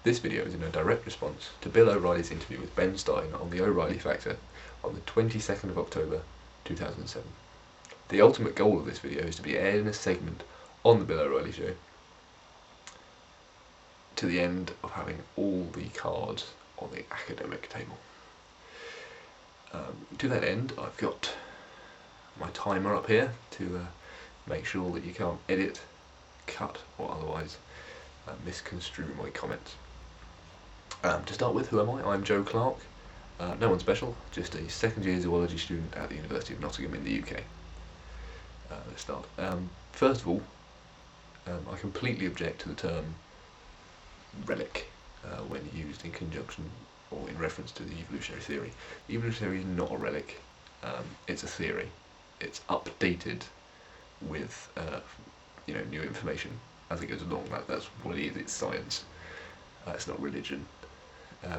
This video is in a direct response to Bill O'Reilly's interview with Ben Stein on the O'Reilly Factor on the 22nd of October 2007. The ultimate goal of this video is to be aired in a segment on the Bill O'Reilly Show, to the end of having all the cards on the academic table. To that end, I've got my timer up here to make sure that you can't edit, cut, or otherwise misconstrue my comments. To start with, who am I? I'm Joe Clark. No one special, just a second year zoology student at the University of Nottingham in the UK. Let's start. First of all, I completely object to the term relic when used in conjunction or in reference to the evolutionary theory. Evolutionary is not a relic, it's a theory. It's updated with new information as it goes along. That's what it is. It's science. It's not religion.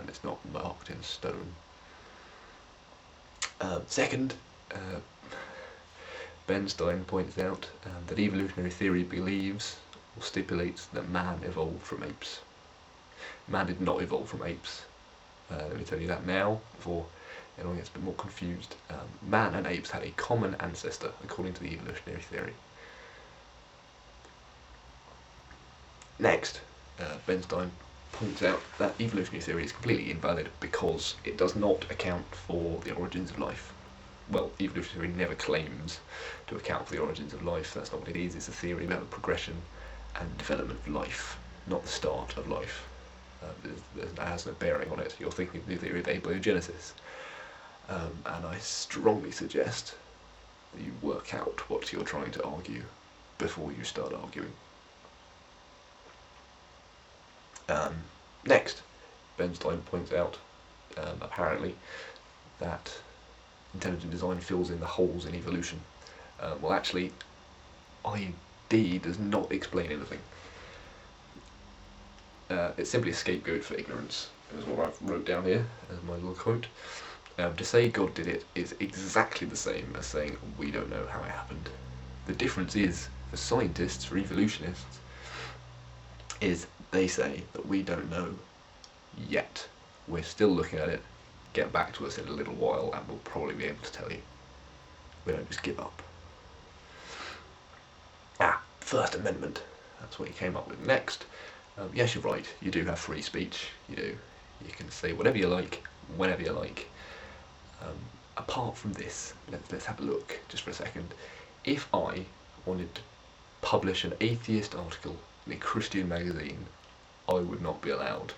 It's not marked in stone. Second, Ben Stein points out that evolutionary theory believes or stipulates that man evolved from apes. Man did not evolve from apes. Let me tell you that now, before anyone gets a bit more confused. Man and apes had a common ancestor, according to the evolutionary theory. Next, Ben Stein points out that evolutionary theory is completely invalid because it does not account for the origins of life. Well, evolutionary theory never claims to account for the origins of life. That's not what it is. It's a theory about the progression and development of life, not the start of life. That has no bearing on it. You're thinking of the theory of abiogenesis. And I strongly suggest that you work out what you're trying to argue before you start arguing. Next, Ben Stein points out, apparently, that intelligent design fills in the holes in evolution. Well, actually, ID does not explain anything. It's simply a scapegoat for ignorance, is what I wrote down here as my little quote. To say God did it is exactly the same as saying we don't know how it happened. The difference is, for scientists, for evolutionists, is they say that we don't know yet. We're still looking at it. Get back to us in a little while and we'll probably be able to tell you. We don't just give up. First Amendment. That's what he came up with next. Yes, you're right. You do have free speech. You do. You can say whatever you like, whenever you like. Apart from this, let's have a look just for a second. If I wanted to publish an atheist article in a Christian magazine, I would not be allowed.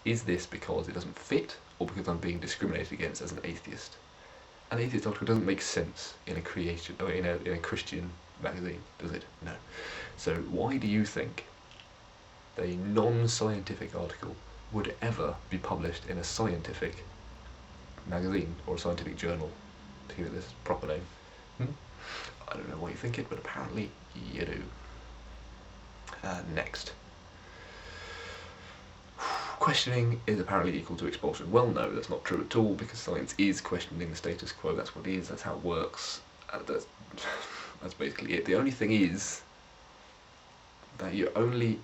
Is this because it doesn't fit, or because I'm being discriminated against as an atheist? An atheist article doesn't make sense in a Christian magazine, does it? No. So why do you think that a non-scientific article would ever be published in a scientific magazine or a scientific journal, to give it this proper name? I don't know why you think it, but apparently you do. Next. Questioning is apparently equal to expulsion. Well, no, that's not true at all, because science is questioning the status quo. That's what it is, that's how it works. That's basically it. The only thing is that you only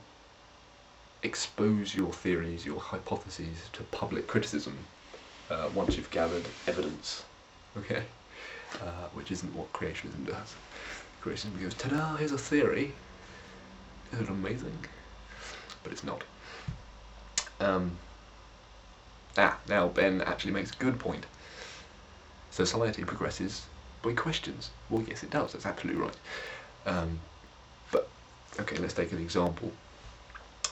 expose your theories, your hypotheses, to public criticism once you've gathered evidence. Okay? Which isn't what creationism does. Creationism goes, ta-da, here's a theory. Isn't it amazing? But it's not. Now Ben actually makes a good point. Society progresses by questions. Well, yes, it does. That's absolutely right. But okay, let's take an example.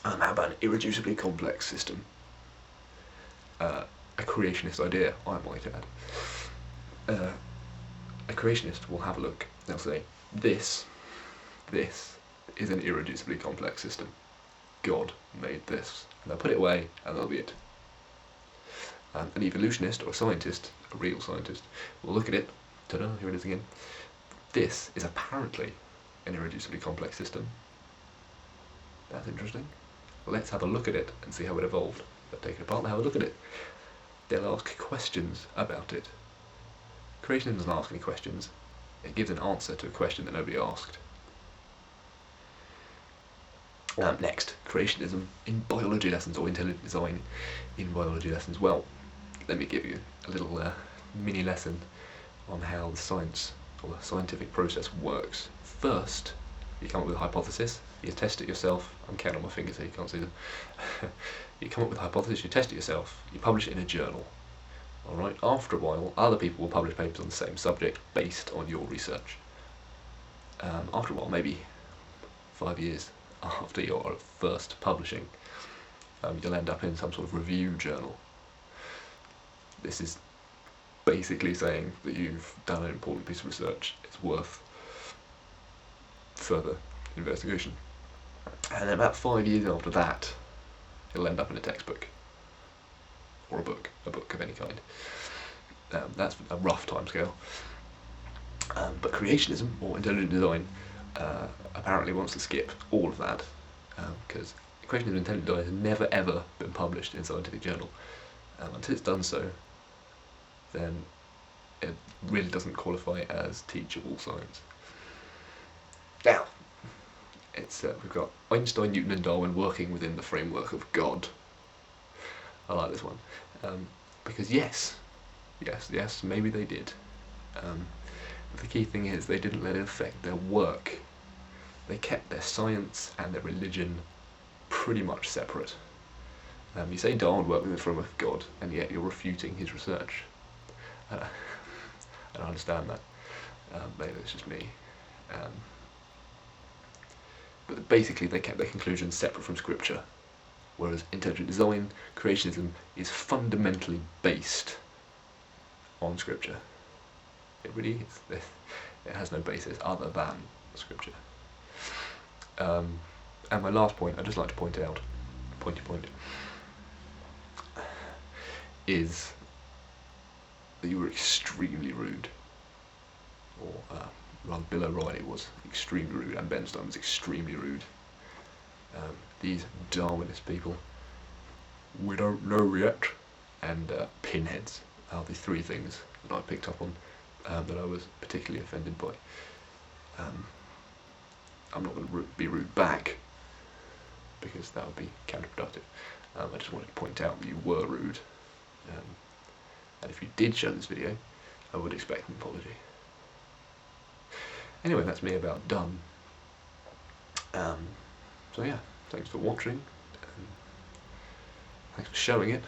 How about an irreducibly complex system? A creationist idea, I might add. A creationist will have a look. They'll say, this is an irreducibly complex system. God made this. And they'll put it away, and that'll be it. An evolutionist or a scientist, a real scientist, will look at it. Ta-da, here it is again. This is apparently an irreducibly complex system. That's interesting. Let's have a look at it and see how it evolved. They'll take it apart and have a look at it. They'll ask questions about it. Creationism doesn't ask any questions. It gives an answer to a question that nobody asked. Next, creationism in biology lessons, or intelligent design in biology lessons. Well, let me give you a little mini lesson on how the science or the scientific process works. First, you come up with a hypothesis, you test it yourself. I'm counting on my fingers here, you can't see them. You come up with a hypothesis, you test it yourself, you publish it in a journal. Alright, after a while, other people will publish papers on the same subject based on your research. After a while, maybe 5 years after your first publishing, you'll end up in some sort of review journal. This is basically saying that you've done an important piece of research. It's worth further investigation. And about 5 years after that, it'll end up in a textbook. Or a book of any kind. That's a rough timescale. But creationism, or intelligent design, apparently wants to skip all of that, because creationism and intelligent design has never ever been published in a scientific journal. Until it's done so, then it really doesn't qualify as teachable science. Now, we've got Einstein, Newton and Darwin working within the framework of God. I like this one, because yes, maybe they did. But the key thing is they didn't let it affect their work. They kept their science and their religion pretty much separate. You say Darwin worked within the framework of God, and yet you're refuting his research. I don't understand that. Maybe it's just me. But basically they kept their conclusions separate from scripture. Whereas intelligent design, creationism, is fundamentally based on scripture. It really is. It has no basis other than scripture. And my last point, I'd just like to point out, pointy point, is that you were extremely rude. Or rather, Bill O'Reilly was extremely rude, and Ben Stein was extremely rude. These Darwinist people, we don't know yet, and pinheads are the three things that I picked up on that I was particularly offended by. I'm not going to be rude back, because that would be counterproductive. I just wanted to point out that you were rude, and if you did show this video, I would expect an apology. Anyway, that's me about done. So yeah, thanks for watching, thanks for showing it.